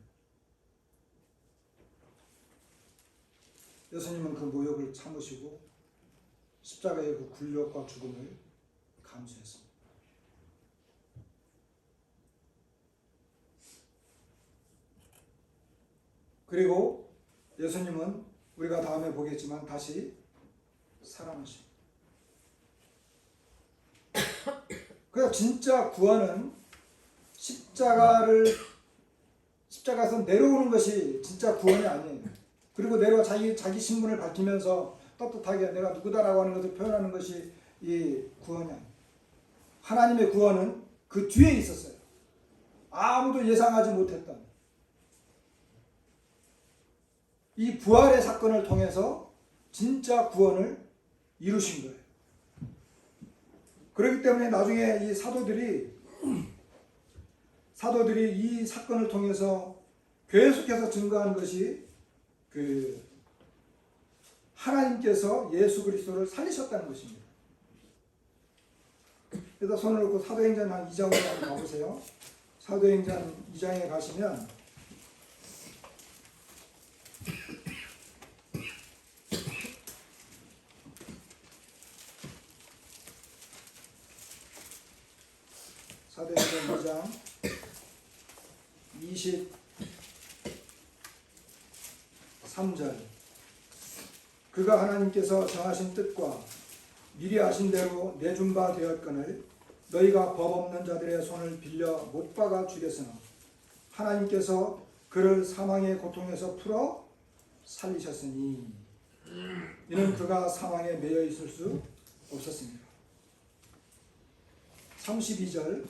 A: 예수님은 그 모욕을 참으시고 십자가의 그 굴욕과 죽음을 감수했습니다. 그리고 예수님은 우리가 다음에 보겠지만 다시 살아나십니다. 그러니까 진짜 구원은 십자가에서 내려오는 것이 진짜 구원이 아니에요. 그리고 내려와 자기 신분을 밝히면서 떳떳하게 내가 누구다라고 하는 것을 표현하는 것이 이 구원이 아니에요. 하나님의 구원은 그 뒤에 있었어요. 아무도 예상하지 못했던 이 부활의 사건을 통해서 진짜 구원을 이루신 거예요. 그렇기 때문에 나중에 이 사도들이 이 사건을 통해서 계속해서 증거한 것이 그 하나님께서 예수 그리스도를 살리셨다는 것입니다. 그래서 손을 놓고 사도행전 한 2장으로 한번 가보세요. 사도행전 2장에 가시면 사도행전 2장 23절 그가 하나님께서 정하신 뜻과 미리 아신 대로 내준 바 되었거늘 너희가 법 없는 자들의 손을 빌려 못 박아 죽였으나 하나님께서 그를 사망의 고통에서 풀어 살리셨으니 이는 그가 사망에 매여 있을 수 없었습니다. 32절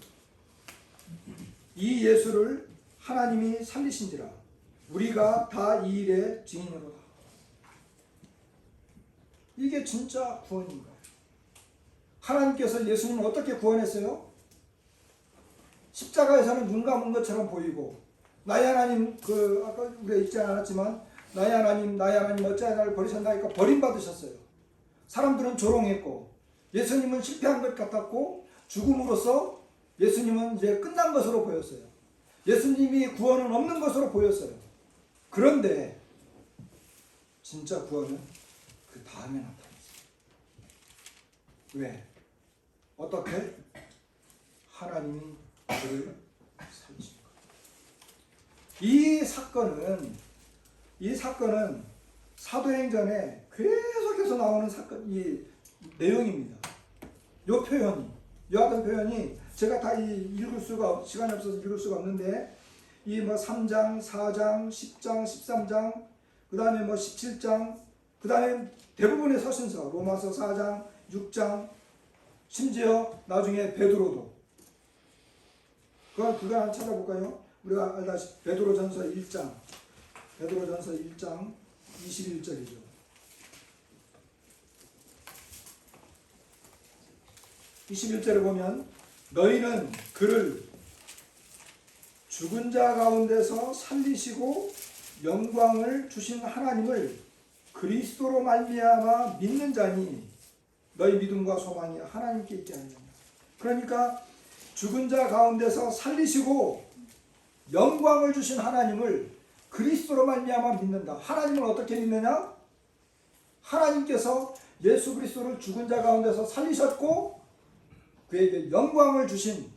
A: 이 예수를 하나님이 살리신지라 우리가 다 이 일의 증인으로다. 이게 진짜 구원인 거예요. 하나님께서 예수님을 어떻게 구원했어요? 십자가에서는 눈 감은 것처럼 보이고 나의 하나님 아까 우리가 읽지 않았지만 나의 하나님 어찌하여 나를 버리셨나이까 버림받으셨어요. 사람들은 조롱했고 예수님은 실패한 것 같았고 죽음으로써 예수님은 이제 끝난 것으로 보였어요. 예수님이 구원은 없는 것으로 보였어요. 그런데 진짜 구원은 그 다음에 나타났어요. 왜? 어떻게? 하나님이 그를 살리신 거예요. 이 사건은 사도행전에 계속해서 나오는 이 내용입니다. 요 같은 표현이 제가 다 읽을 수가 시간이 없어서 읽을 수가 없는데 이 3장, 4장, 10장, 13장, 그 다음에 17장, 그 다음에 대부분의 서신서 로마서 4장, 6장, 심지어 나중에 베드로도 그거 한번 찾아볼까요? 우리가 알다시피 베드로전서 1장 21절이죠. 21절에 보면 너희는 그를 죽은 자 가운데서 살리시고 영광을 주신 하나님을 그리스도로 말미암아 믿는 자니 너희 믿음과 소망이 하나님께 있게 하느니라. 그러니까 죽은 자 가운데서 살리시고 영광을 주신 하나님을 그리스도로 말미암아 믿는다. 하나님을 어떻게 믿느냐? 하나님께서 예수 그리스도를 죽은 자 가운데서 살리셨고 그에게 영광을 주신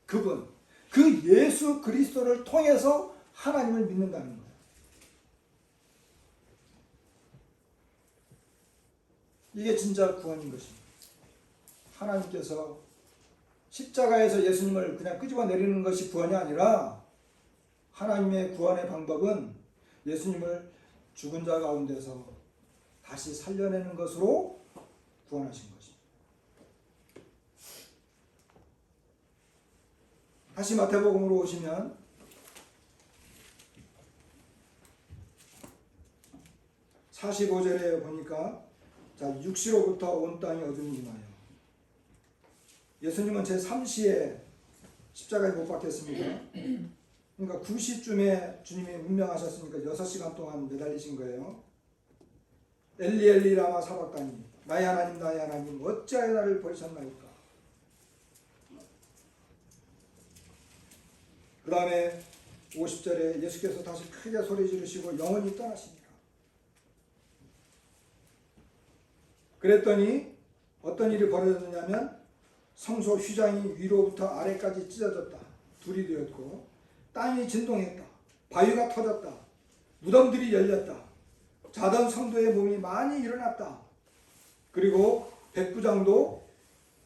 A: 그분, 그 예수 그리스도를 통해서 하나님을 믿는다는 거예요. 이게 진짜 구원인 것입니다. 하나님께서 십자가에서 예수님을 그냥 끄집어 내리는 것이 구원이 아니라 하나님의 구원의 방법은 예수님을 죽은 자 가운데서 다시 살려내는 것으로 구원하신 것입니다. 다시 마태복음으로 오시면 45절에 보니까 육시로부터 온 땅이 어둠이 임하여 예수님은 제3시에 십자가에 못 박혔습니다. 그러니까 9시쯤에 주님이 운명하셨으니까 6시간 동안 매달리신 거예요. 엘리 엘리 라마 사박다니 나의 하나님 어찌하여 나를 버리셨나이까. 그 다음에 50절에 예수께서 다시 크게 소리 지르시고 영원히 떠나시니라. 그랬더니 어떤 일이 벌어졌느냐면 성소 휘장이 위로부터 아래까지 찢어졌다. 둘이 되었고 땅이 진동했다. 바위가 터졌다. 무덤들이 열렸다. 자던 성도의 몸이 많이 일어났다. 그리고 백부장도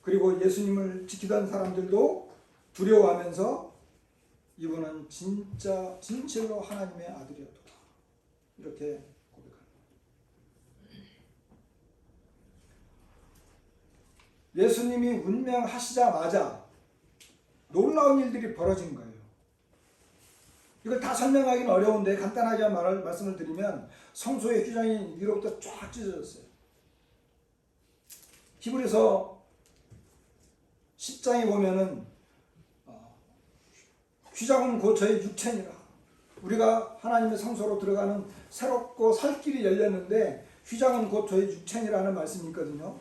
A: 그리고 예수님을 지키던 사람들도 두려워하면서 이분은 진짜 진실로 하나님의 아들이었다, 이렇게 고백합니다. 예수님이 운명하시자마자 놀라운 일들이 벌어진 거예요. 이걸 다 설명하기는 어려운데 간단하게 말씀을 드리면 성소의 휘장이 위로부터 쫙 찢어졌어요. 히브리서 10장에 보면은 휘장은 곧 저의 육체니라. 우리가 하나님의 성소로 들어가는 새롭고 살 길이 열렸는데 휘장은 곧 저의 육체니라는 말씀이 있거든요.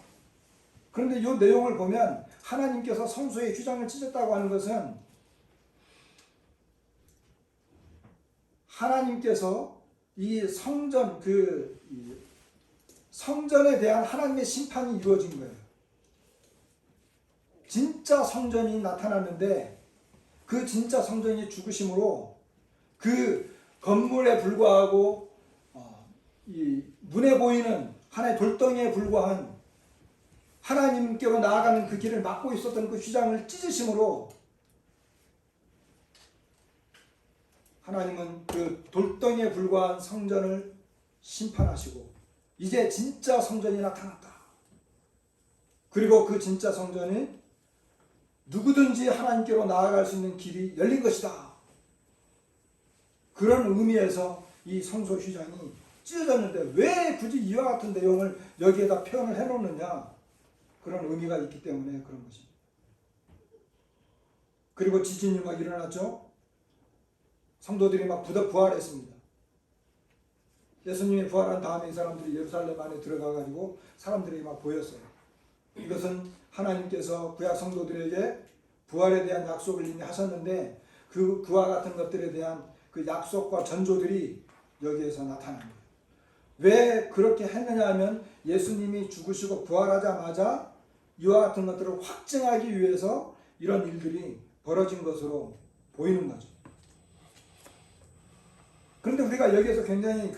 A: 그런데 이 내용을 보면 하나님께서 성소의 휘장을 찢었다고 하는 것은 하나님께서 이 성전에 대한 하나님의 심판이 이루어진 거예요. 진짜 성전이 나타났는데 그 진짜 성전이 죽으심으로 그 건물에 불과하고 이 눈에 보이는 하나의 돌덩이에 불과한 하나님께로 나아가는 그 길을 막고 있었던 그 휘장을 찢으심으로 하나님은 그 돌덩이에 불과한 성전을 심판하시고 이제 진짜 성전이 나타났다. 그리고 그 진짜 성전이 누구든지 하나님께로 나아갈 수 있는 길이 열린 것이다. 그런 의미에서 이 성소 휘장이 찢어졌는데 왜 굳이 이와 같은 내용을 여기에다 표현을 해놓느냐, 그런 의미가 있기 때문에 그런 것입니다. 그리고 지진이 막 일어났죠. 성도들이 막 부활했습니다. 예수님이 부활한 다음에 이 사람들이 예루살렘 안에 들어가가지고 사람들이 막 보였어요. 이것은 하나님께서 구약 성도들에게 부활에 대한 약속을 이미 하셨는데 그와 같은 것들에 대한 그 약속과 전조들이 여기에서 나타난 거예요. 왜 그렇게 했느냐 하면 예수님이 죽으시고 부활하자마자 이와 같은 것들을 확증하기 위해서 이런 일들이 벌어진 것으로 보이는 거죠. 그런데 우리가 여기에서 굉장히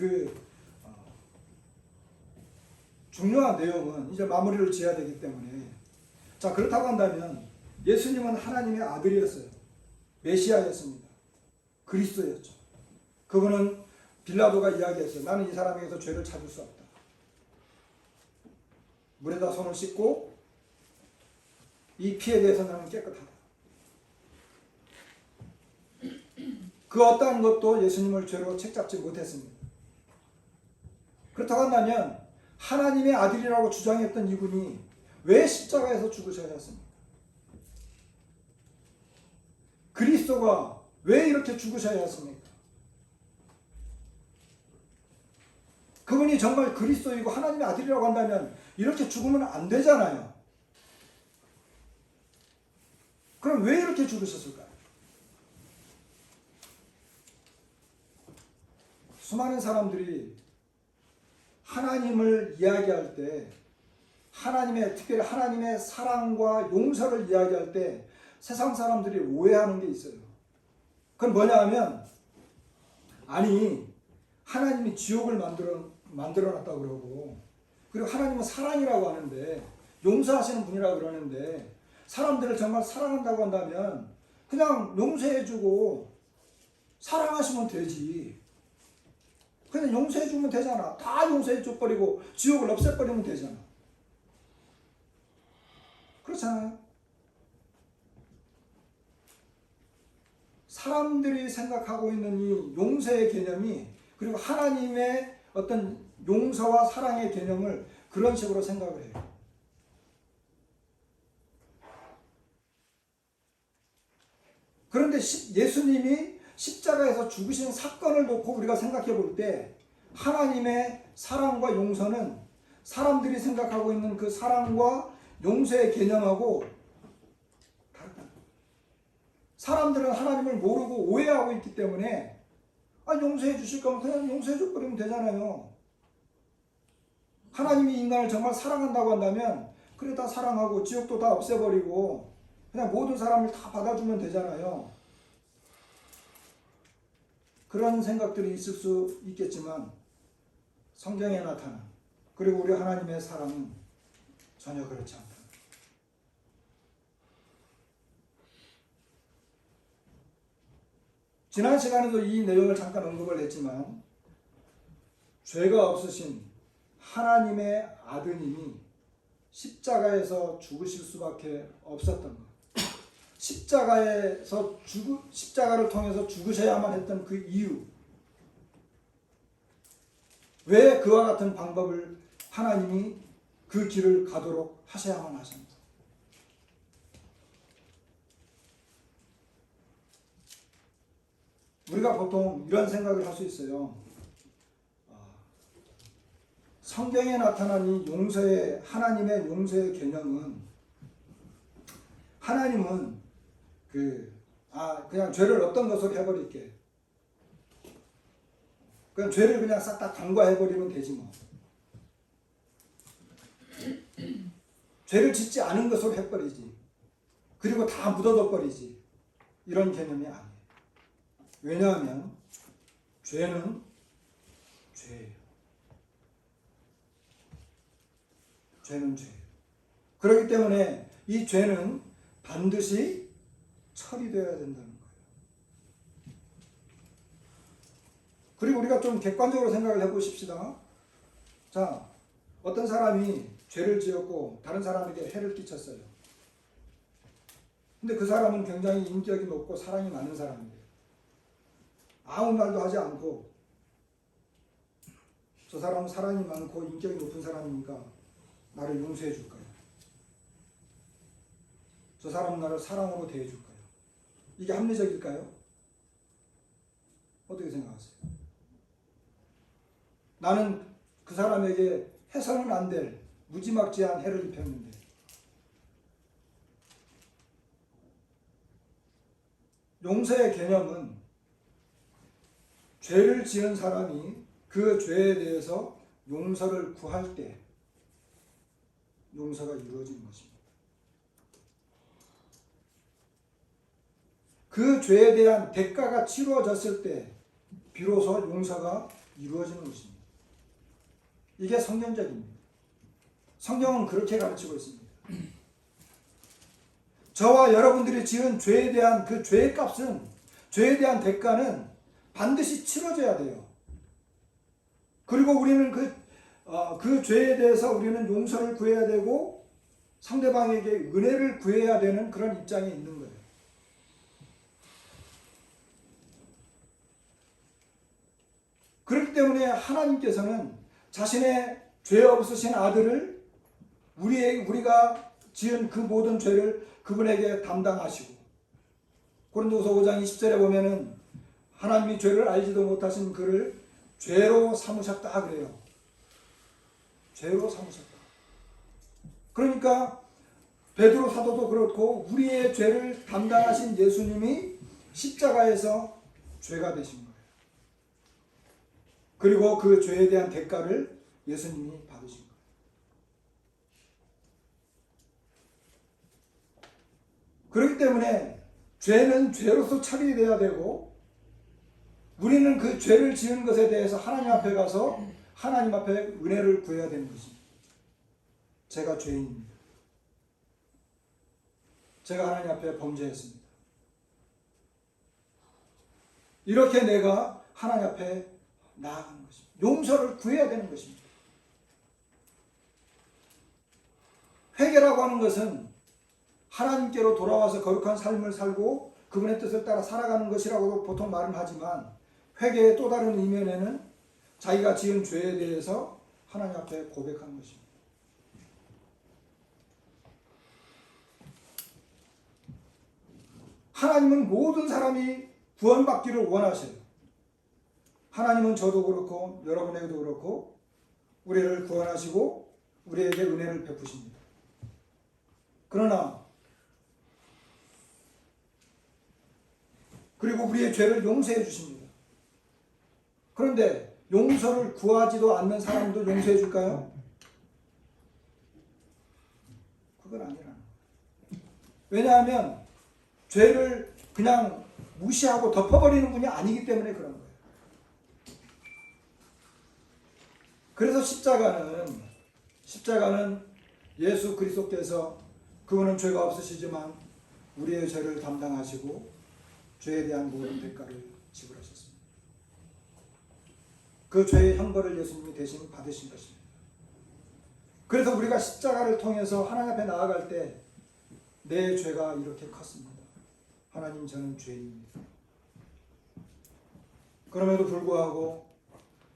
A: 중요한 내용은 이제 마무리를 지어야 되기 때문에, 자, 그렇다고 한다면 예수님은 하나님의 아들이었어요. 메시아였습니다. 그리스도였죠. 그분은 빌라도가 이야기했어요. 나는 이 사람에게서 죄를 찾을 수 없다. 물에다 손을 씻고 이 피에 대해서 나는 깨끗하다. 그 어떠한 것도 예수님을 죄로 책잡지 못했습니다. 그렇다고 한다면 하나님의 아들이라고 주장했던 이분이 왜 십자가에서 죽으셔야 했습니까? 그리스도가 왜 이렇게 죽으셔야 했습니까? 그분이 정말 그리스도이고 하나님의 아들이라고 한다면 이렇게 죽으면 안 되잖아요. 그럼 왜 이렇게 죽으셨을까요? 수많은 사람들이 하나님을 이야기할 때, 특별히 하나님의 사랑과 용서를 이야기할 때 세상 사람들이 오해하는 게 있어요. 그건 뭐냐 하면, 아니, 하나님이 지옥을 만들어놨다고 그러고, 그리고 하나님은 사랑이라고 하는데, 용서하시는 분이라고 그러는데, 사람들을 정말 사랑한다고 한다면 그냥 용서해주고 사랑하시면 되지. 그냥 용서해주면 되잖아. 다 용서해줘버리고 지옥을 없애버리면 되잖아. 그렇잖아요. 사람들이 생각하고 있는 이 용서의 개념이, 그리고 하나님의 어떤 용서와 사랑의 개념을 그런 식으로 생각을 해요. 그런데 예수님이 십자가에서 죽으신 사건을 놓고 우리가 생각해 볼 때 하나님의 사랑과 용서는 사람들이 생각하고 있는 그 사랑과 용서의 개념하고 다르다. 사람들은 하나님을 모르고 오해하고 있기 때문에 용서해 주실 거면 그냥 용서해 줘 버리면 되잖아요. 하나님이 인간을 정말 사랑한다고 한다면 그래 다 사랑하고 지옥도 다 없애버리고 그냥 모든 사람을 다 받아주면 되잖아요. 그런 생각들이 있을 수 있겠지만 성경에 나타난, 그리고 우리 하나님의 사랑은 전혀 그렇지 않다. 지난 시간에도 이 내용을 잠깐 언급을 했지만 죄가 없으신 하나님의 아드님이 십자가에서 죽으실 수밖에 없었던 것. 십자가를 통해서 죽으셔야만 했던 그 이유. 왜 그와 같은 방법을 하나님이 그 길을 가도록 하셔야만 하셨나? 우리가 보통 이런 생각을 할 수 있어요. 성경에 나타난 이 하나님의 용서의 개념은 하나님은 그냥 죄를 어떤 것으로 해버릴게. 그냥 죄를 그냥 싹 다 간과해버리면 되지 뭐. 죄를 짓지 않은 것으로 해버리지. 그리고 다 묻어둬 버리지. 이런 개념이 아니에요. 왜냐하면 죄는 죄예요. 죄는 죄예요. 그렇기 때문에 이 죄는 반드시 처리되어야 된다는 거예요. 그리고 우리가 좀 객관적으로 생각을 해보십시다. 자, 어떤 사람이 죄를 지었고 다른 사람에게 해를 끼쳤어요. 근데 그 사람은 굉장히 인격이 높고 사랑이 많은 사람이에요. 아무 말도 하지 않고 저 사람은 사랑이 많고 인격이 높은 사람이니까 나를 용서해 줄 거야. 저 사람은 나를 사랑으로 대해 줄 거야. 이게 합리적일까요? 어떻게 생각하세요? 나는 그 사람에게 해서는 안 될 무지막지한 해를 입혔는데 용서의 개념은 죄를 지은 사람이 그 죄에 대해서 용서를 구할 때 용서가 이루어지는 것입니다. 그 죄에 대한 대가가 치루어졌을 때 비로소 용서가 이루어지는 것입니다. 이게 성경적입니다. 성경은 그렇게 가르치고 있습니다. 저와 여러분들이 지은 죄에 대한 그 죄의 값은, 죄에 대한 대가는 반드시 치러져야 돼요. 그리고 우리는 그 죄에 대해서 우리는 용서를 구해야 되고 상대방에게 은혜를 구해야 되는 그런 입장에 있는 거예요. 그렇기 때문에 하나님께서는 자신의 죄 없으신 아들을 우리가 지은 그 모든 죄를 그분에게 담당하시고, 고린도후서 5장 20절에 보면은 하나님이 죄를 알지도 못하신 그를 죄로 삼으셨다 그래요. 죄로 삼으셨다. 그러니까 베드로 사도도 그렇고 우리의 죄를 담당하신 예수님이 십자가에서 죄가 되신 거예요. 그리고 그 죄에 대한 대가를 예수님이 받으신 거예요. 그렇기 때문에 죄는 죄로서 처리되어야 되고, 우리는 그 죄를 지은 것에 대해서 하나님 앞에 가서 하나님 앞에 은혜를 구해야 되는 것입니다. 제가 죄인입니다. 제가 하나님 앞에 범죄했습니다. 이렇게 내가 하나님 앞에 나아가는 것입니다. 용서를 구해야 되는 것입니다. 회개라고 하는 것은 하나님께로 돌아와서 거룩한 삶을 살고 그분의 뜻을 따라 살아가는 것이라고도 보통 말을 하지만, 회개의 또 다른 이면에는 자기가 지은 죄에 대해서 하나님 앞에 고백하는 것입니다. 하나님은 모든 사람이 구원받기를 원하셔요. 하나님은 저도 그렇고 여러분에게도 그렇고 우리를 구원하시고 우리에게 은혜를 베푸십니다. 그러나 그리고 우리의 죄를 용서해 주십니다. 그런데 용서를 구하지도 않는 사람도 용서해 줄까요? 그건 아니라는 거예요. 왜냐하면 죄를 그냥 무시하고 덮어버리는 분이 아니기 때문에 그런 거예요. 그래서 십자가는 예수 그리스도께서, 그분은 죄가 없으시지만 우리의 죄를 담당하시고 죄에 대한 모든 대가를 지불하셨습니다. 그 죄의 형벌을 예수님이 대신 받으신 것입니다. 그래서 우리가 십자가를 통해서 하나님 앞에 나아갈 때 내 죄가 이렇게 컸습니다. 하나님, 저는 죄인입니다. 그럼에도 불구하고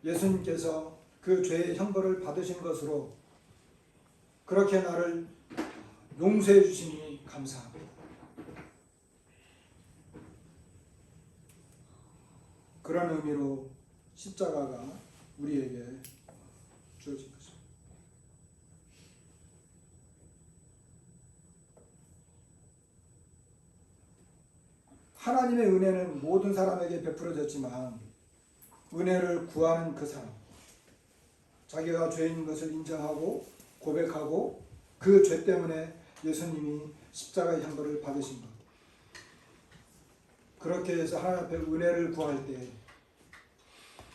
A: 예수님께서 그 죄의 형벌을 받으신 것으로 그렇게 나를 용서해 주시니 감사합니다. 그런 의미로 십자가가 우리에게 주어진 것입니다. 하나님의 은혜는 모든 사람에게 베풀어졌지만 은혜를 구하는 그 사람, 자기가 죄인인 것을 인정하고 고백하고 그 죄 때문에 예수님이 십자가의 형벌을 받으신 것, 그렇게 해서 하나님 앞에 은혜를 구할 때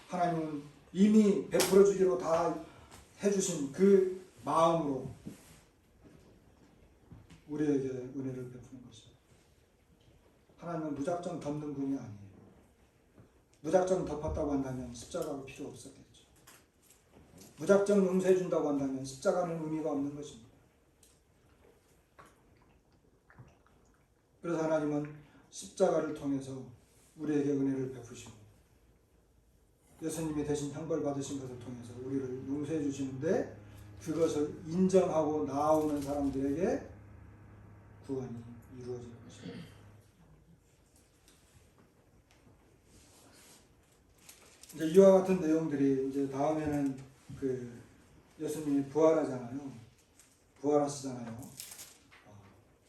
A: 하나님은 이미 베풀어 주기로 다 해주신 그 마음으로 우리에게 은혜를 베푸는 것입니다. 하나님은 무작정 덮는 분이 아니에요. 무작정 덮었다고 한다면 십자가가 필요 없었겠죠. 무작정 용서해 준다고 한다면 십자가는 의미가 없는 것입니다. 그래서 하나님은 십자가를 통해서 우리에게 은혜를 베푸시고 예수님이 대신 형벌 받으신 것을 통해서 우리를 용서해 주시는데 그것을 인정하고 나아오는 사람들에게 구원이 이루어지는 것입니다. 이제 이와 같은 내용들이 이제 다음에는 그 예수님이 부활하잖아요. 부활하시잖아요.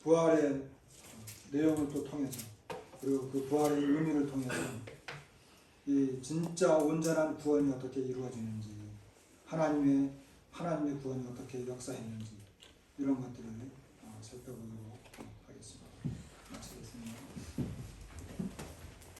A: 부활의 내용을 또 통해서 그리고 그 부활의 의미를 통해서 이 진짜 온전한 구원이 어떻게 이루어지는지 하나님의 구원이 어떻게 역사했는지 이런 것들을 살펴보도록 하겠습니다. 마치겠습니다.